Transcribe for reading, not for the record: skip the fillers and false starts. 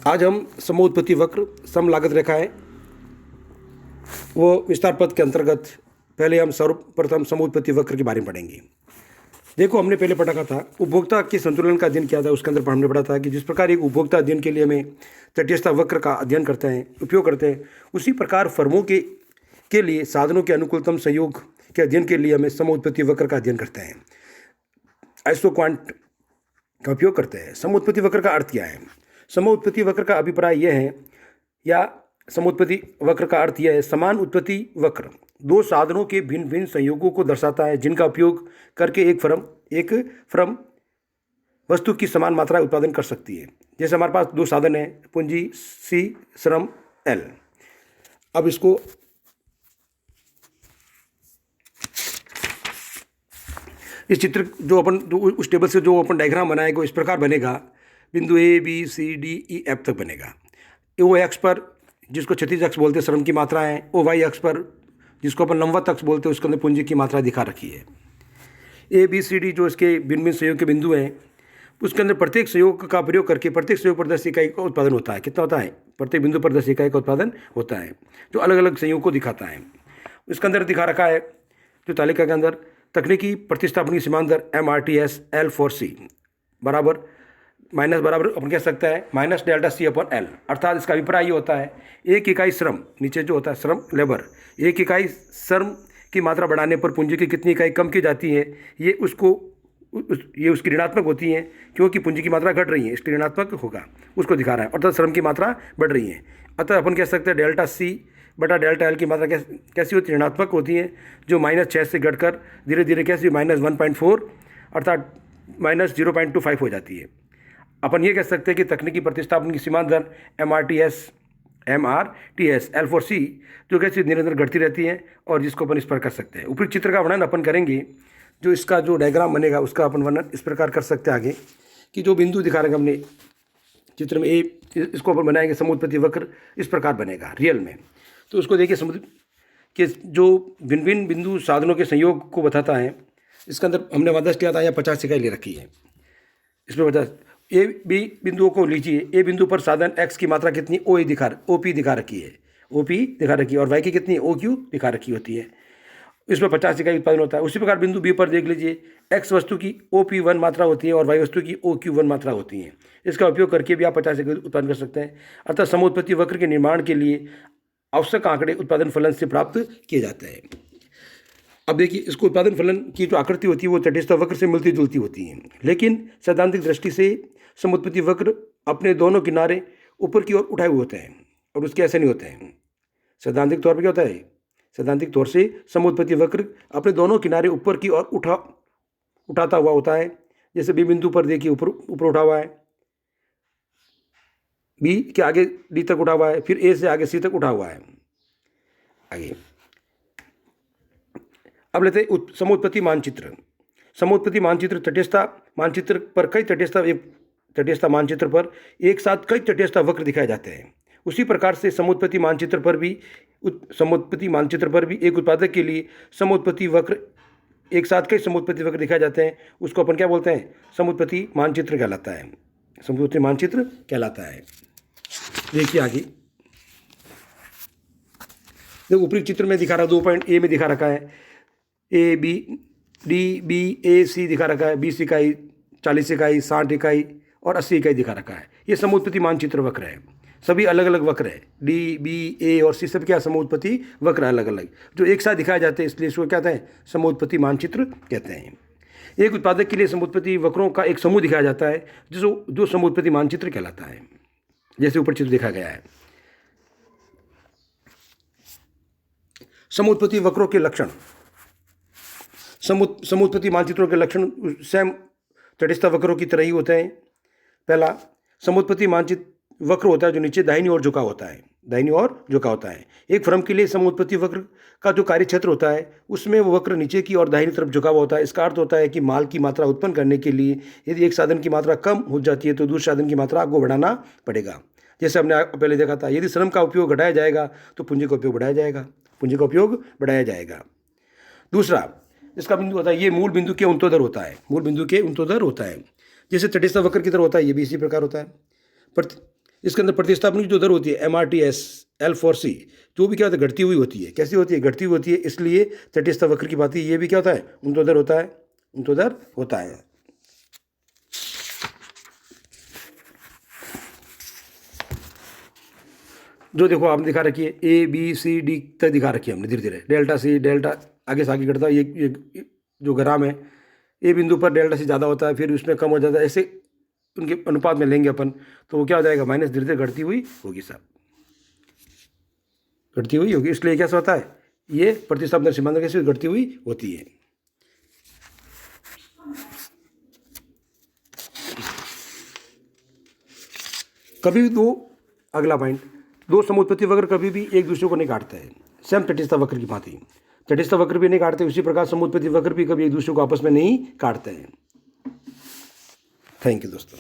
आज हम समोत्पत्ति वक्र, सम लागत रेखाएं वो विस्तार पथ के अंतर्गत पहले हम सर्वप्रथम समोत्पत्ति वक्र के बारे में पढ़ेंगे। देखो, हमने पहले पढ़ा था उपभोक्ता के संतुलन का अध्ययन किया था। उसके अंदर हमने पढ़ा था कि जिस प्रकार एक उपभोक्ता अध्ययन के लिए हमें तटस्थता वक्र का अध्ययन करते हैं, उपयोग करते हैं, उसी प्रकार फर्मों के लिए साधनों के अनुकूलतम संयोग के अध्ययन के लिए हमें समोत्पत्ति वक्र का अध्ययन करते हैं, आइसोक्वांट का उपयोग करते हैं। समोत्पत्ति वक्र का अर्थ क्या है? समोत्पत्ति वक्र का अभिप्राय यह है, या समोत्पत्ति वक्र का अर्थ यह है, समान उत्पत्ति वक्र दो साधनों के भिन्न भिन्न संयोगों को दर्शाता है, जिनका उपयोग करके एक फर्म वस्तु की समान मात्रा उत्पादन कर सकती है। जैसे हमारे पास दो साधन है, पूंजी C, श्रम L। अब इसको इस चित्र जो उस टेबल से जो अपन डायग्राम बनाएगा इस प्रकार बनेगा। बिंदु A, B, C, D, E, F तक बनेगा। ओ एक्स पर, जिसको क्षैतिज अक्ष बोलते हैं, श्रम की मात्रा है। ओ वाई अक्ष पर, जिसको अपन लंबवत अक्ष बोलते हैं, उसके अंदर पूंजी की मात्रा दिखा रखी है। A, B, C, D जो इसके भिन्न भिन्न संयोग के बिंदु हैं, उसके अंदर प्रत्येक संयोग का प्रयोग करके प्रत्येक संयोग पर 10 इकाई का उत्पादन होता है। कितना होता है? प्रत्येक बिंदु पर 10 इकाई का उत्पादन होता है, जो अलग अलग संयोग को दिखाता है। उसके अंदर दिखा रखा है जो तालिका के अंदर, तकनीकी प्रतिस्थापन की सीमांत दर MRTS L4C बराबर अपन कह सकता है minus delta C upon L। अर्थात इसका अभिप्राय ये होता है, एक इकाई श्रम, नीचे जो होता है श्रम लेबर, एक इकाई श्रम की मात्रा बढ़ाने पर पूंजी की कितनी इकाई कम की जाती है, ये उसकी ऋणात्मक होती है, क्योंकि पूंजी की मात्रा घट रही है, इसलिए ऋणात्मक होगा, उसको दिखा रहा है। अर्थात श्रम की मात्रा बढ़ रही है। अतः अपन कह सकते हैं डेल्टा C बटा डेल्टा L की मात्रा कैसी होती है? ऋणात्मक होती है, जो -6 से घटकर धीरे धीरे कैसी -1.4 अर्थात -0.25 हो जाती है। अपन ये कह सकते हैं कि तकनीकी प्रतिस्थापन की सीमांत दर MRTS L4C जो कैसी निरंतर घटती रहती है, और जिसको अपन इस पर कर सकते हैं। ऊपरी चित्र का वर्णन अपन करेंगे, जो इसका जो डायग्राम बनेगा उसका अपन वर्णन इस प्रकार कर सकते हैं आगे, कि जो बिंदु दिखा रहे हैं हमने चित्र में, इसको अपन बनाएंगे समोत्पत्ति वक्र इस प्रकार बनेगा रियल में। तो उसको देखिए, समुद्र के जो भिन्न भिन्न बिंदु साधनों के संयोग को बताता है। इसके अंदर हमने वादा किया था, यहाँ 50 इकाई ले रखी है, इसमें 50। ए बी बिंदुओं को लीजिए। ए बिंदु पर साधन X की मात्रा कितनी OP दिखा रखी है, OP दिखा रखी है, और Y की कितनी OQ दिखा रखी होती है। इसमें 50 इकाई उत्पादन होता है। उसी प्रकार बिंदु B पर देख लीजिए, X वस्तु की OP1 मात्रा होती है और Y वस्तु की OQ1 मात्रा होती है। इसका उपयोग करके भी आप 50 इकाई उत्पादन कर सकते हैं। अर्थात समोत्पत्ति वक्र के निर्माण के लिए आवश्यक आंकड़े उत्पादन फलन से प्राप्त किए जाते हैं। अब देखिए, इसको उत्पादन फलन की जो आकृति होती है वो तटस्थ वक्र से मिलती जुलती होती है, लेकिन सैद्धांतिक दृष्टि से समोत्पत्ति वक्र अपने दोनों किनारे ऊपर की ओर उठाए हुए होते हैं, और उसके ऐसे नहीं होते हैं। सैद्धांतिक तौर पर क्या होता है? सैद्धांतिक तौर से समोत्पत्ति वक्र अपने दोनों किनारे ऊपर की ओर उठाता हुआ होता है। जैसे B बिंदु पर देखिए, ऊपर उठा हुआ है, B के आगे D तक उठा हुआ है, फिर A से आगे C तक उठा हुआ है। आगे अब लेते हैं समोत्पत्ति मानचित्र। समोत्पत्ति मानचित्र तटस्थता मानचित्र पर कई तटस्थता मानचित्र पर एक साथ कई तटस्थता वक्र दिखाए जाते हैं। उसी प्रकार से समोत्पत्ति मानचित्र पर भी एक उत्पादक के लिए समोत्पत्ति वक्र, एक साथ कई समोत्पत्ति वक्र दिखाए जाते हैं। उसको अपन क्या बोलते हैं? समोत्पत्ति मानचित्र कहलाता है। समोत्पत्ति मानचित्र कहलाता है। देखिए आगे, देखो ऊपरी चित्र में दिखा रहा है, 2.A में दिखा रखा है A B D B A C दिखा रखा है, 20 इकाई, 40 इकाई, 60 इकाई और 80 इकाई दिखा रखा है। ये समोत्पत्ति मानचित्र वक्र है। सभी अलग अलग वक्र है, D B A और C सब क्या समोत्पत्ति वक्र अलग अलग, जो एक साथ दिखाए जाते हैं, इसलिए इसको क्या कहते हैं? समोत्पत्ति मानचित्र कहते हैं। एक उत्पादक के लिए समोत्पत्ति वक्रों का एक समूह दिखाया जाता है, जो समोत्पत्ति मानचित्र कहलाता है, जैसे ऊपर चित्र दिखा गया है। समोत्पत्ति वक्रों के लक्षण। समोत्पत्ति मानचित्रों के लक्षण सेम तटस्थ वक्रों की तरह ही होते हैं। पहला, समोत्पत्ति मानचित्र वक्र होता है जो नीचे दाहिनी ओर झुका होता है। एक फर्म के लिए समोत्पत्ति वक्र का जो कार्य क्षेत्र होता है, उसमें वो वक्र नीचे की और दाहिनी तरफ झुका हुआ होता है। इसका अर्थ होता है कि माल की मात्रा उत्पन्न करने के लिए यदि एक साधन की मात्रा कम हो जाती है तो दूसरे साधन की मात्रा को बढ़ाना पड़ेगा। जैसे हमने पहले देखा था, यदि श्रम का उपयोग घटाया जाएगा तो पूंजी का उपयोग बढ़ाया जाएगा। दूसरा इसका बिंदु होता है, ये मूल बिंदु के उंतोदर होता है। जैसे तटस्थ वक्र की तरह होता है, ये भी इसी प्रकार होता है। इसके अंदर प्रतिस्थापन की जो दर होती है MRTS L4C, जो भी क्या होता है घटती हुई होती है। कैसी होती है? घटती हुई होती है, इसलिए तटस्थ वक्र की बात ये भी क्या होता है? ऊर्ध्वाधर होता है, ऊर्ध्वाधर होता है। जो देखो आपने दिखा रखी है ABCD तक दिखा रखी है हमने, धीरे धीरे डेल्टा C, डेल्टा आगे से आगे घटता है। ये जो ग्राम है, ए बिंदु पर डेल्टा C ज़्यादा होता है, फिर उसमें कम हो जाता है, ऐसे उनके अनुपात में लेंगे अपन तो वो क्या हो जाएगा? माइनस धीरे धीरे घटती हुई होगी साहब, घटती हुई होगी। इसलिए कैसा होता है? ये प्रतिस्थापन सीमांत कैसे घटती हुई होती है। कभी भी अगला पॉइंट, दो समुत्पत्ति वक्र कभी भी एक दूसरे को नहीं काटते हैं, स्वयं तटस्थ वक्र की भांति। तटस्थ वक्र भी नहीं काटते, उसी प्रकार समुत्पत्ति वक्र भी कभी एक दूसरे को आपस में नहीं काटते हैं। थैंक यू दोस्तों।